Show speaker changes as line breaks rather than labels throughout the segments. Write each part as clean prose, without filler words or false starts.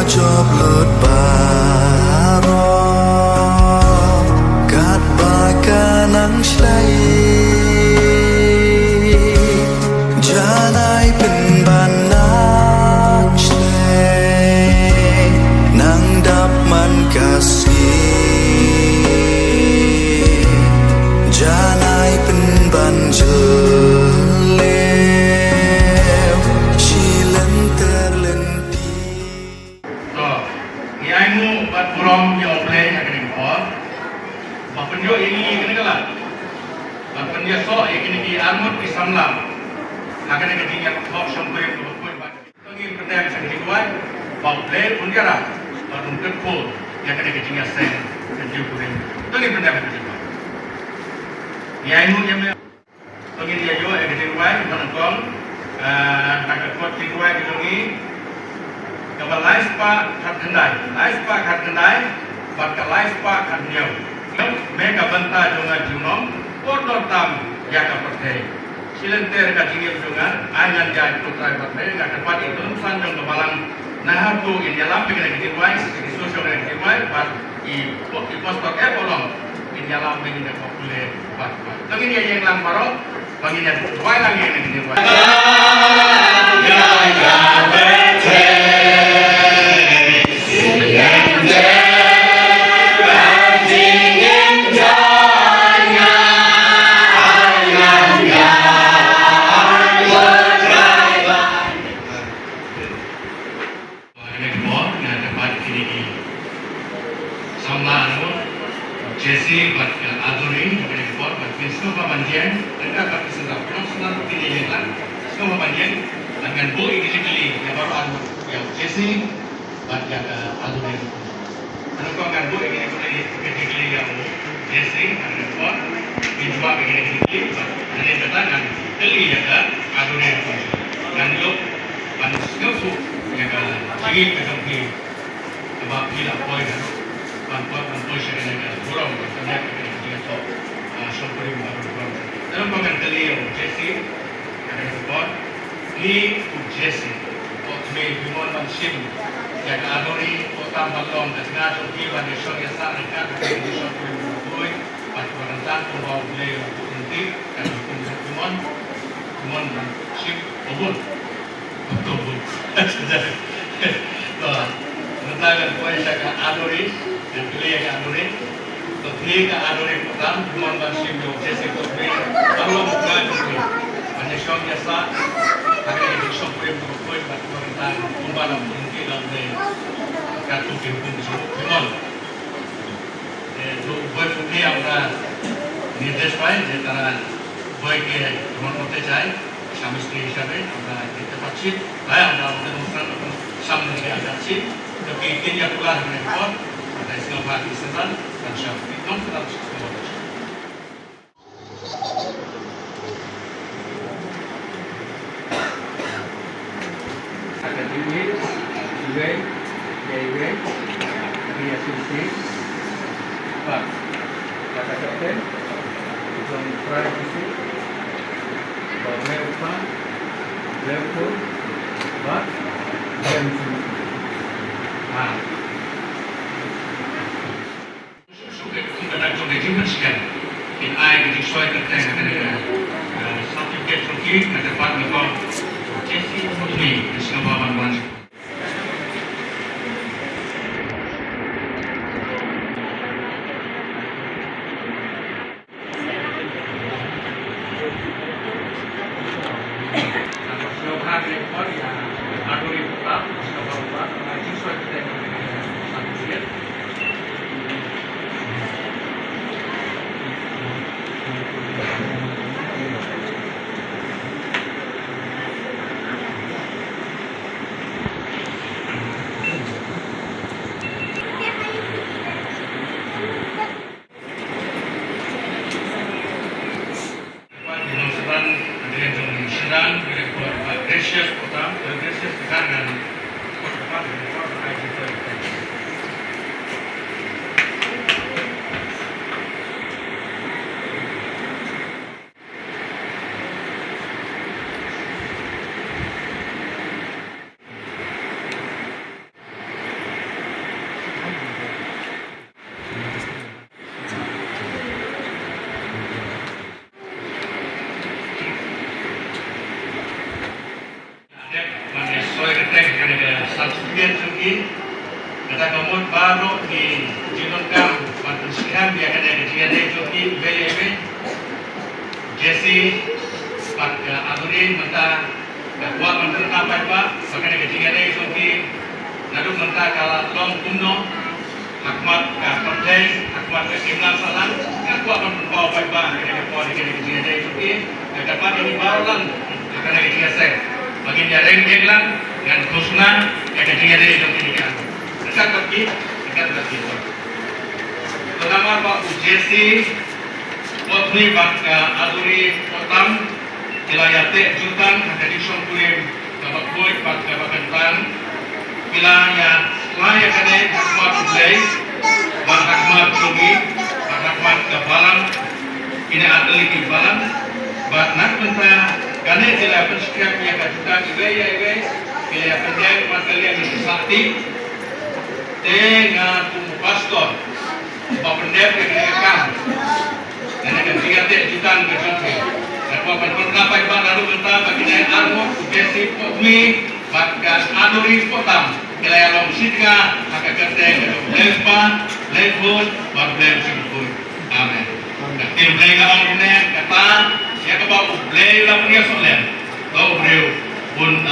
job lut baro kat bakanang shlai janai pen banak shlai nang dap man kasih janai pen banjel
From your play again or Bapan yo ini kena kalah Bapan dia so ini di armut di samlam akan ada tinggal hok sampai yang berkuih banyak tengin pendek sakit kuat bau play pun kira baru terpul yang kena tinggal sen kerja kuih tengin pendek sakit kuat ya ini yang tengin dia yo sakit kuat menangkong nak kuat sakit kuat di sini kalau life pak kat kendai, batka life pak kat nyau. Mereka bantah dengan junom, kotor tam jaga percaya. Silenter kat tinggi dengan angan jadi putra percaya. Kat tempat itu sanjung kebalang nah tu ini dalam pengen ketiwai, ini sosial ketiwai, pas i postor polong ini dalam pengen populer pas. Tapi ini yang lang baru, pengen tuai lagi ini ketiwai. Jesse buat Aduri juga ekspor, buat semua banjian, mereka bagi sedap, senang pilih yang semua banjian dengan bu ini pilih yang baru anu yang Jesse buat yang Aduri. Anu kau dengan bu ini pilih yang Jesse dengan ekspor, dijual begini pilih, nanti datang dengan pilih yang Aduri dan look anu semua yang lagi berkampi, sebab pilih apa yang Bantuan syarikat negara kurang bertanya kepada kita tu sopir baru. Dalam program kali yang Jesse ada support ni Jesse, okey human manship yang adori kota Balong dan negara Turki dan Indonesia sangat dekat dengan sopir baru. Bantuan tentang pembawa beliau nanti dan human manship obul betul. Tentang poin saya adori dan pilih yang adore, तो ठीक adore program human manship जो जैसे को भी baru bukan juga, banyak orang biasa, akhirnya di sopir berkuih batu tentang pembalap mungkin dalam kartu hukum human, तो वह पुki আমরা निर्देश पाए যে তারা বইকে ভ্রমণ করতে চায় স্বামী স্ত্রী হিসাবে আমরা দেখতে পাচ্ছি তাই আমরা আমাদের অনুষ্ঠান সামনে নিয়ে যাচ্ছি তো কি dia pulang dengan ekor ada Silva Isetan dan Syafiq Nom tetap sekolah. Ada duit, duit, duit, dia susi, pak, kata kapten, itu try susi, bawa upah, level, pak, dan susi. In ai di suai terkait dengan sertifikat Turki dan dapat melakukan Jesse Turki di Singapura Bantuan. Singapura rekod yang adori tetap Singapura Bantuan di suai terkait dengan soy ketek kena subscribe lagi. Kata kamu baru di jinongkan bantu sekian dia kena jadi joki bebe Jesse pak Adurin mentah buat menteri apa pak makanya kejadian joki lalu mentah kalau long kuno Ahmad Partai Ahmad Kimlan Salam aku akan membawa baik-baik kena kepala kejadian joki dapat ini barulan kena kejadian saya bagi dia reng-renglan dengan khususan kejadian joki ini dekat lagi. Pertama Pak Jesse, Potni Pak Aduri Potam, Ilayate Jutan, Hadadi Shongkurim, Bapak Boy Pak Bakantan, Ilaya Laya Kade, Ahmad Ublay, Pak Ahmad Jogi, Pak Ahmad Gabalan, ini atlet Gabalan, Pak Nakmenta, Kane Ilaya Pensekian Pia Kajutan, Ilaya Pendek, Mas Kalian Misi Sakti, dengan pastor bapak pendep kekenyakan dan akan tiga jutaan kejutan dan bapak berapa ibarat lalu bertambah bagi naik armor ugesi potmi bakas adori potam kelaya long sitka akan kerja lesban lebon bablem singkui amin dan tim lega omne kata ya kebab ublay lah punya solen kau beriu pun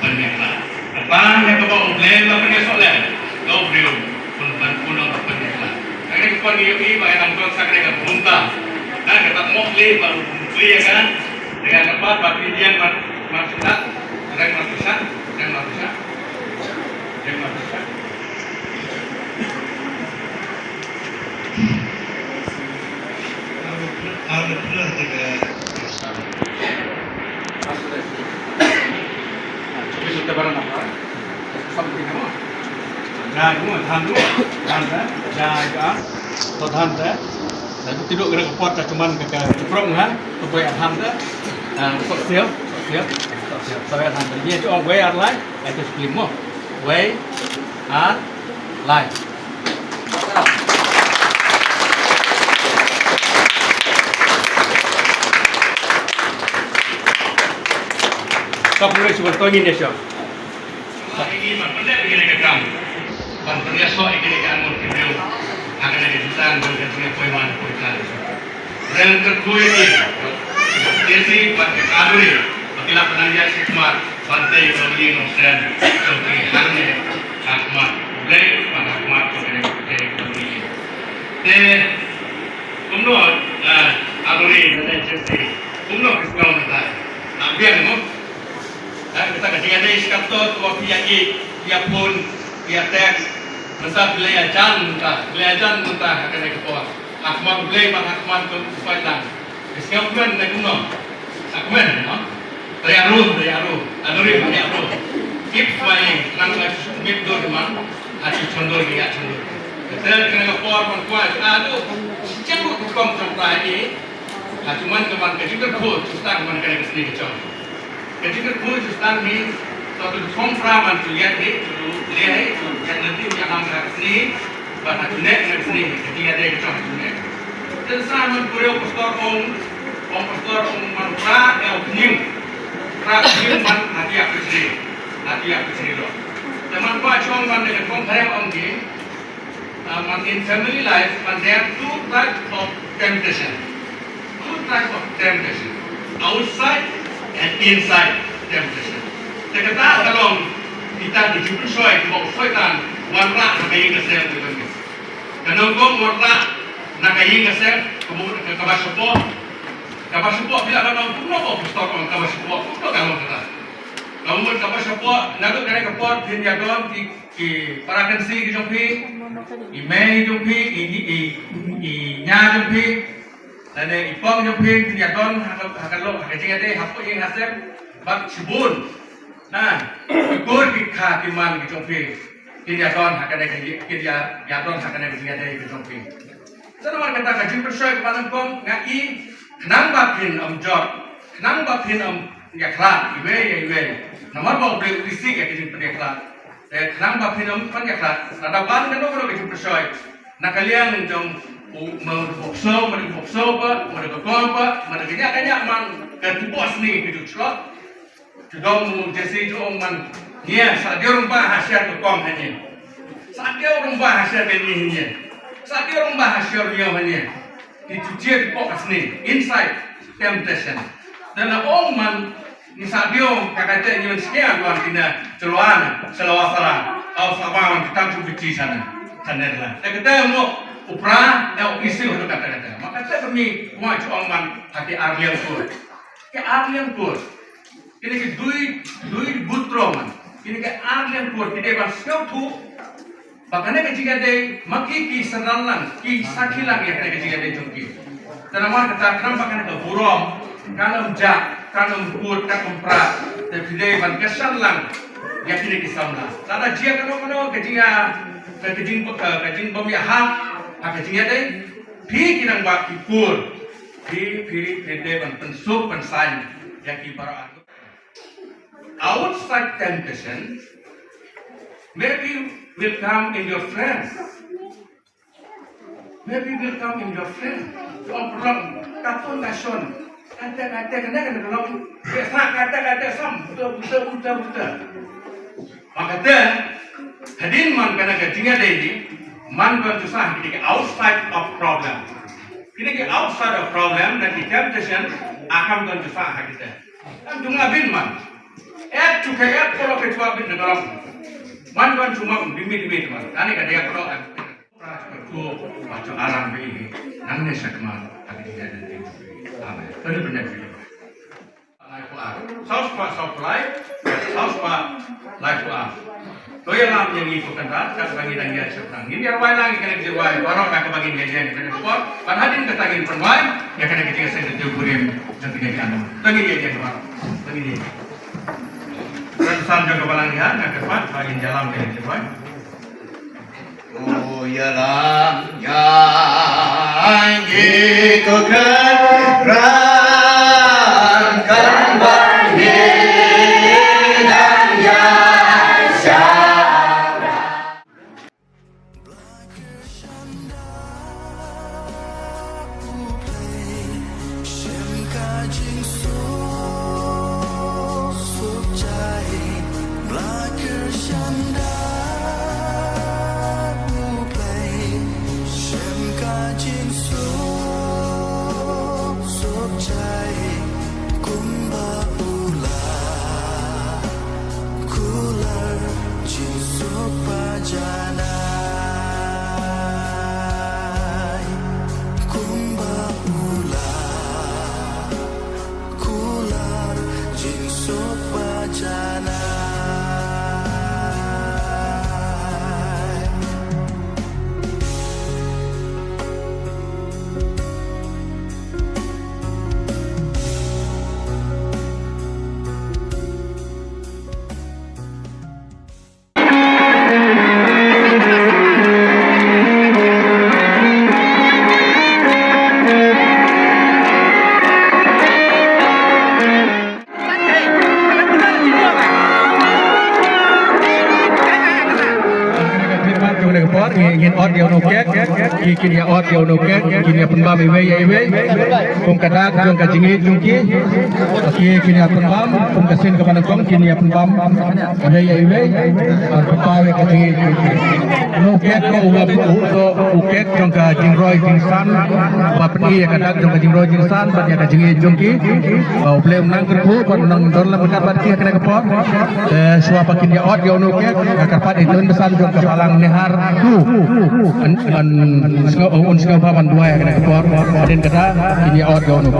penyekla kata ya kebab ublay lah punya solen kau beriu pun penyekla akhirnya kepada ini bayang angkot sakit dengan buntah nah kata mokli baru beli ya kan dengan cepat bagi dia maksudnya dan maksudnya sudah barang apa? Sampai kamu? Nah, kamu jaga, tahan dah. Dan tidur kena kepot cuman ke ceprong ha, supaya tahan dah. Kok siap. Supaya tahan. Dia tu way art line, itu split mo. Way art line. Kau boleh cuba tanya dia siapa? Ini mana begini kekam? Bantunya so ini kamu kembali akan ada jutaan bergantinya poiman poikan. Dan terkuat ini, Jesse pakai aduri, pakai penanya sikmat, pantai kali nongsen, seperti hanya akmat, boleh pakai akmat pakai kali. Dan kumno aduri dan Jesse, kumno kisah kita. Ambil mu, kita kerja ada iskatot, waktu yang pun dia teks mentah belajar mentah akan ekspor. Akmal belajar mak akmal tu upaylan. Sekarang nak guna. Akmal, no? Dayaru. Aduri dayaru. Keep smiling. Nang mip do demang. Aci condor dia condor. Kita kena ekspor kuat. Aduh, jangan hukum sampai ini. Cuman keman kejutan kod justang man kena kesini kecil. Kejutan kod justang ni satu kompraman tu lihat ni. Lihat yang nanti yang hamil sini, bahkan jenek yang sini, ketika ada kecil jenek. Dan sama beliau pastor om mantra yang pening man hati aku sendiri loh. Teman gua cuma man dengan komplain om ni, man in family life, man there are two types of temptation, outside and inside temptation. Terkata kalau kita dijubur soy, mau soitan warna nakayin kasel tu kan. Kanongkong warna nakayin kasel, kemudian kabasupo bila kanong puno ko pastor ko kabasupo, puno kanong kata. Kemudian kabasupo nago kare kapor din yadon ki parakansi ki jompi, imei jompi, i nya jompi, dan ipong jompi din yadon hakalo hakajingade hapo ing hasem bak sibun. Nah, ikut kita timan di jompi, kita don akan ada di jompi. Sekarang kita kaji persoalan kepada kom ngai kenang bapin jod, kenang bapin yaklat, iwe. Nomor bau beli isi ya kaji penyaklat. Kenang bapin penyaklat. Ada ban kan orang kaji persoalan. Nak kalian mau bokso apa, mana kenyak man ketubos ni keju celok. Judong Jesse itu man Nia, saat dia rumah hasil tu kong hanya. Saat dia rumah hasil beni hanya. Saat dia rumah hasil dia hanya. Dicuci di kok asni, inside temptation. Dan orang man ni saat dia kakak nyon sekian tuan kena celuan, selawasara, atau sahabat kita tu bici sana, sana lah. Tapi kita mau upra, isi untuk kata-kata. Maka kita kami mau orang man hati arliang tur, ke arliang tur. Ini ke duit butro man. Ini ke arliang tur kita bang sekian tu. Bahkan jika dia maki ki senalang, ki sakilang ya kena jika dia jungki. Dan amal kata kenapa kena ke burung, kalau jak, kalau kur, kalau pras, tapi dia ban kesan lang, ya kini kisamla. Tada jia kalau kejing pemihak, kejingnya dia, pi kinang baki kur, pi dia ban pensuk pensain, ya ki para outside temptation, maybe will come in your friends. Maybe will come in your friends. Orang perang kapun nasion. Kata kena kalau kata sam buta. Maka hadin man kena ketinggal ini man bantu sah kita outside of problem. Kita outside of problem dan di temptation akan bantu sah kita. Kan cuma bin man. Juga kalau ketua bin dalam man cuma demi man. Tadi kan dia kalau tu macam alam ini, nangis sakman, tapi tidak ada. Amen. Tadi benar sih. Life to us. Source life to us. So yang lam yang itu kan tak bagi dan dia sekarang. Ini yang lain lagi kena dijawab. Baru nak bagi dia kena kuat. Padahal kita ingin permain, ya kena kita sedang diukurin dan tidak kan. Lagi dia kuat. Lagi dia. Ratusan jaga balangian yang cepat bagi jalan kena dijawab.
Oh yalah yang itu keren bagi dan yang syara.
ingin ot dia nokek kini ya ot dia nokek kini ya penbam iwe kum kadak jong kajingi jungki kini ya penbam kum kasin ke mana kong kini ya penbam iwe pawe kajingi nokek ko uwa bu ukek jong kajing roy jingsan bapni ya kadak jong kajing roy jingsan batnya kajingi jungki bau plem nang kerpu kon nang dor la bekat bat kia kena kepot suapa kini ya ot dia nokek kapat itu besan jong kepalang nehar tu un ska papan dua ya kena keluar dan kata ini out go no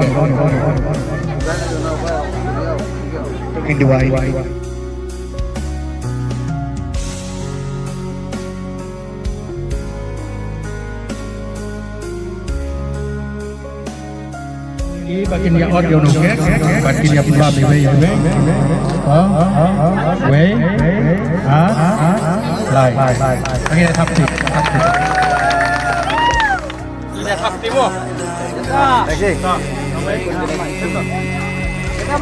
ke dua ini bagian ya out go no ke bagian ya pemba be we lai bagian sabti Timo. Terima kasih. Kita